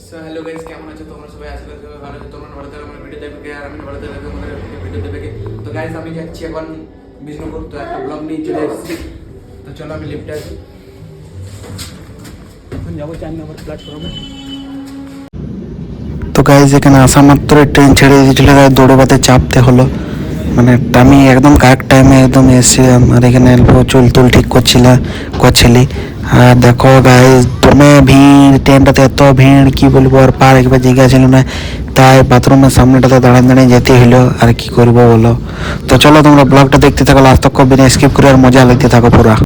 So hello guys, কেমন আছো তোমরা সবাই? আশা করি সবাই ভালো আছো। তোমরা ভালো থাকলে আমার ভিডিও দেখবে আর আমি ভালো থাকলে তোমাদের ভিডিও দেখবে। তো গাইস, আমি যাচ্ছি এখন বিষ্ণুপুর, তো একটা ব্লগ নিয়ে চলে এসেছি। তো চলো আমি লিফটে আছি, এখন যাবো 4 নম্বর প্ল্যাটফর্মে। তো গাইজ এখানে আসা মাত্র ট্রেন ছেড়ে দিয়েছিল, দৌড়বাতে চাপতে হলো। মানে আমি একদম কারেক্ট টাইমে একদম এসেছিলাম, আর এখানে অল্প চুল ঠিক করছিলি। আর দেখো গাইজ, তুমি ভিড়, ট্রেনটাতে এত ভিড় কি বলবো, আর পার একবার জায়গা ছিল না, তাই বাথরুমের সামনেটাতে দাঁড়িয়ে যেতে হলো। আর কি করবো বলো। তো চলো তোমরা ব্লগটা দেখতে থাকো লাস্ট তক, বিনা স্কিপ করে, আর মজা নিতে থাকো পুরা।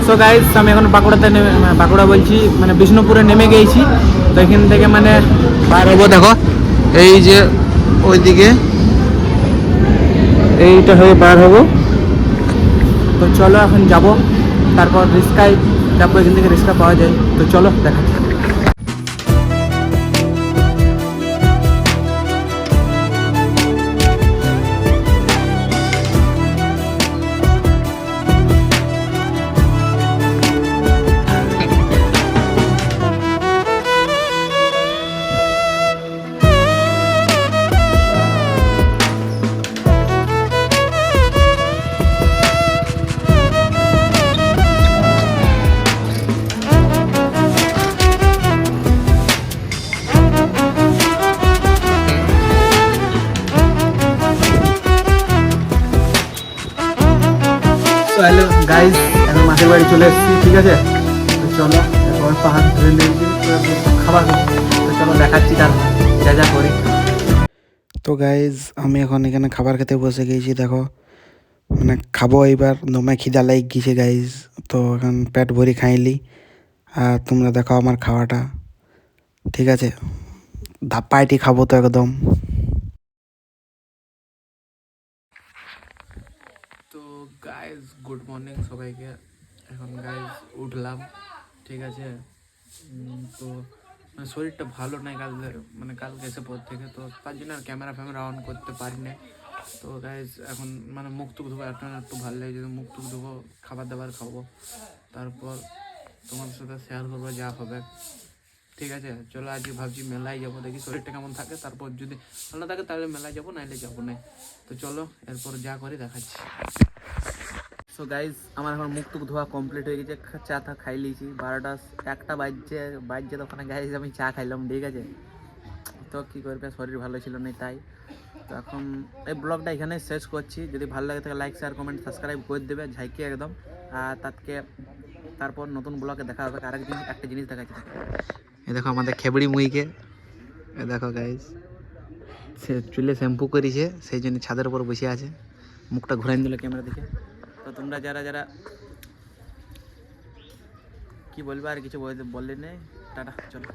সো গাইস, আমি এখন বাঁকুড়া বলছি, মানে বিষ্ণুপুরে নেমে গিয়েছি। তো এখান থেকে মানে বার হবো, দেখো এই যে ওইদিকে এইটা হয়ে বার হবো। তো চলো এখন যাব, তারপর রিক্সায় যাবো, এখান থেকে রিক্সা পাওয়া যায়। তো চলো দেখাচ্ছি। তো হ্যালো গাইজ, এখন মাসির বাড়ি চলে এসেছি, ঠিক আছে? তো চলো এখন পাহাড় ধরে নিয়েছি, খাবার। তো চলো দেখাচ্ছি তার যা যা করি। তো গাইজ আমি এখন এখানে খাবার খেতে বসে গেছি, দেখো মানে খাবো এইবার, দমে খিদা লাগ গেছে গাইজ। তো এখন পেট ভরি খাইলি, আর তোমরা দেখো আমার খাওয়াটা, ঠিক আছে? ধাপ্পাইটি খাবো তো একদম। তো গাইজ, গুড মর্নিং সবাইকে। এখন গাইজ উঠলাম, ঠিক আছে? তো মানে শরীরটা ভালো নাই কালকে এসে পর থেকে, তো তার জন্য আর ক্যামেরা অন করতে পারি না। তো গাইজ এখন মানে মুখ টুক ধোবো, একটু ভালো লাগছে, মুখ টুক ধোবো, খাবার দাবার খাবো, তারপর তোমাদের সাথে শেয়ার করবো যা হবে, ঠিক আছে? চলো আজকে ভাবছি মেলায় যাবো, দেখি শরীরটা কেমন থাকে, তারপর যদি ভালো থাকে তাহলে মেলায় যাবো, নাইলে যাবো না। তো চলো এরপর যা করি দেখাচ্ছি। সো গাইজ, আমার এখন মুখ টুক ধোয়া কমপ্লিট হয়ে গেছে, চা টা খাই লিয়েছি, 1টা বাজছে তখন গাইজ আমি চা খাইলাম, ঠিক আছে? তো কী করবে, শরীর ভালো ছিল না তাই। তো এখন এই ব্লগটা এখানে শেষ করছি। যদি ভালো লাগে তাহলে লাইক, শেয়ার, কমেন্ট, সাবস্ক্রাইব করে দেবে ঝাইকে একদম। আর তারপর নতুন ব্লগে দেখা হবে। আরেকদিন একটা জিনিস দেখাচ্ছি, এ দেখো আমাদের খেবড়ি মুইকে, এ দেখো গাইজ, সে চুলে শ্যাম্পু করেছে, সেই জন্য ছাদের উপর বসে আছে, মুখটা ঘুরাই দিল ক্যামেরা দেখে। তো তোমরা যারা যারা কি বলবো আর কিছু বললে নেই, টাটা চলো।